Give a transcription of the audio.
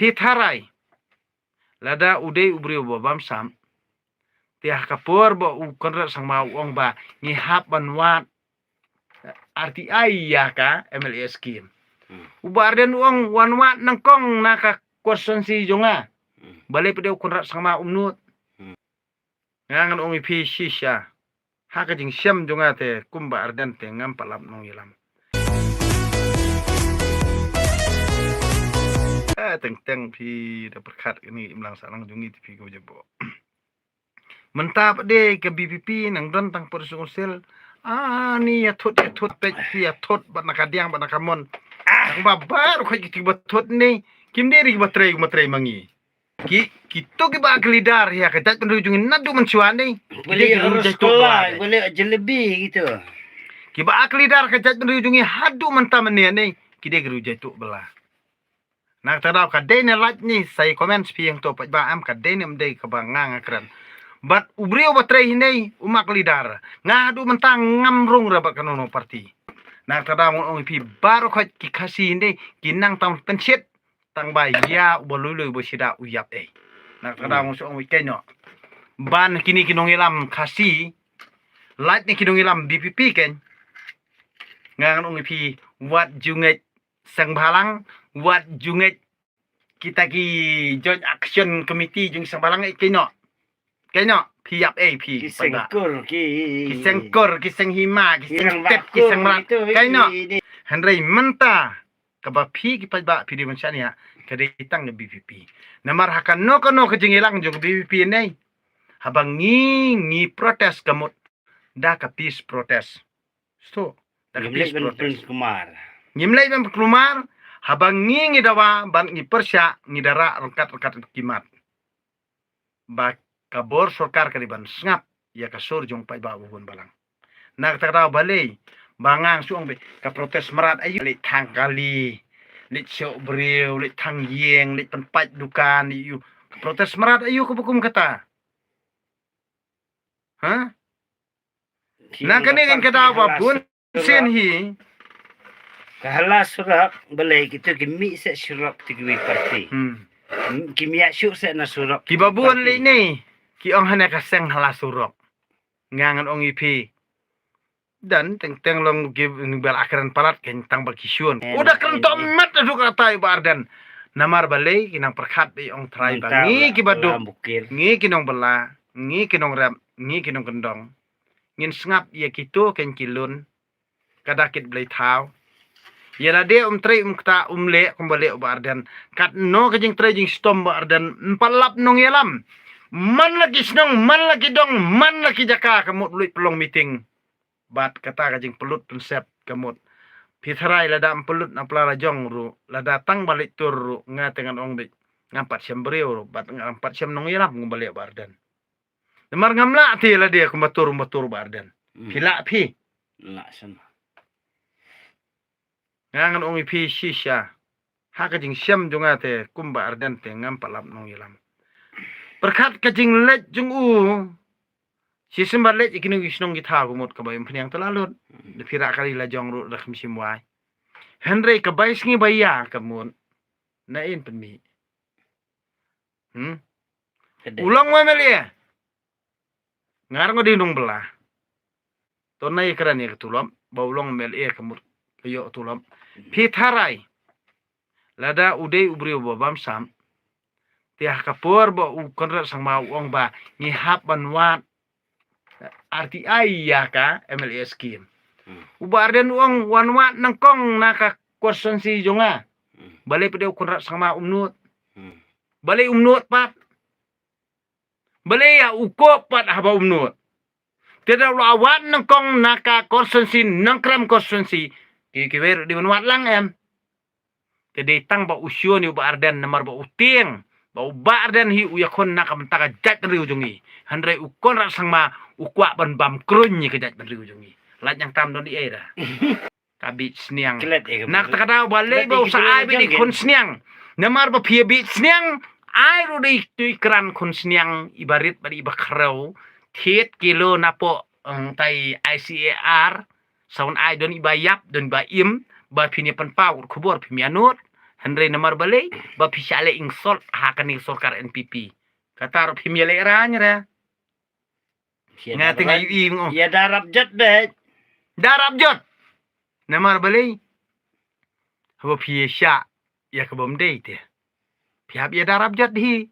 Pitharai lada uday ubrio babam sam tiah kapur ba u konra sang mau ong ba ngihap banwat RTI ya ka MLA scheme ubar den uang wanwat nangkong naka konsensi jonga balik pada konra sang mau umnut ngangan ong ipi shisha haka jing syam jonga te kumba arden te ngam palap nong ilam teng pi da perkat ini imlang sarang jungi tipi ko jebo mentap de ke BPP nang don tang persungsil ni ya thot pet ya thot bat nakadiang bat nakamon ang babar ko gitu batot ni kim deri batrai mangi kita ke bak lidar ya kedat penujungin nadu mencuan ni boleh jelebi gitu ki bak lidar kedat penujungin hadu mentam ni kide geru jatuh belah nak tadau kadai ni like ni saya komen spiang to ba am kadai ni mdei ka bangang akran bat ubrio batrai hinai umak lidar ngadu mentang ngamrung rabak kanono parti nak tadau ong pi baru khat ki khasi hinai kinang tam pensit tang ba ya bolulu bosida uyap nak tadau ong kenyo ban kini kinong ilam khasi like ni kinong ilam BPP ken ngang ong pi wat junget sang balang wat junget kita ki joint action committee jung sang balang kenyo piap pi kisengkor kiseng hima kiseng tep kiseng rat kenyo handrai menta kaba pi ki pa pi di mansania kadai tang ni BPP namar hakan no ke jingilang jung BPP nei habang ngi protes kamut da ka peace protest sto da ka peace protest ngimlai ban kelumar habang ngi dawa ban ngi persya ngi dara rengkat kimat ba kabor sorkar kariban ngap ya kasur jong pai ba bubun balang nak tara balai bangang suang be ka protes merat ayu li tangkali li syok breu li tang yeng li tempat dukan yu protes merat ayu ku bukum kata ha nak kene kan kata apa pun sen hi kahala surak balai kita gemi se surak tigwi parti kimia syuk se na surak ki babun li ni ki ong hana kaseng hala surak ngangan ong ipi dan teng long give bal akran palat ken tang bal kisyun udah kentok mat adu kata ibardan namar balai kinang perkhat bi ong trai bangi ki badu ngi kinong bela ngi kinong rap ngi kinong kendong ngin sngap ya kitu ken kilun kadakit blai thau yala de trai kta le kumbale bardan kat no kajing trai jing stom bardan empalap nong yalam man lagi senong man lagi dong man lagi jaka kamut luit pelong meeting bat kata kajing pelut konsep kamut pitharai lada pelut na plara jong ru lada tang balik tur ru ngatengan ong dik ngampat siam breu ru bat ngampat siam nong yalam kumbale bardan nemar ngamla ti la dia kumatur bardan pila pi la san ngangan ong pi shisha haka jing siam jonga te kumba ardan te ngampalap nong yalam perkat kajing let jung si sembar let ikinu gisnong gita gumut kabay mpanyang talalot de pira kali la jong ru rakhim simwai henry kabay sngi baya kamun nain penmi ulang wa melia ngarang di nung belah tonai keran ya ketulom baulong melia kamut kayo tulom pitharai lada uday ubrio babam sam tiah kapur ba u konra sang mau ong ba ngihap banwat RTI ya ka MLA scheme ubar den uang wanwat nangkong naka konsensi jonga balik pada konra sang mau umnut balik umnut pat balik ya ukop pat haba umnut tidak lawat nangkong naka konsensi nangkram konsensi kikiwer di wanwat lang jadi tang ba usyo ni ubar den namar ba uting bau bardan hi uyakon nak mentaka jat dari ujungi handrai ukon rasang ma ukwa ban bam krunyi ke jat dari ujungi lat yang tam don di era kabit sniang nak takada balai bau saai bi kon sniang namar ba pia bit sniang ai ru dei tui kran kon sniang ibarit bari bakrau thiet kilo napo tai ICAR saun ai don ibayap don ba im ba pini pan pau kubur pimianut Henry namar balai ba pisale insol hakan insol kar NPP katar pimyale ranya ra ngati ngai ing Ya darab jat be. darab jot namar balai ba piesha ya ke bom dei te piap ya darab jot hi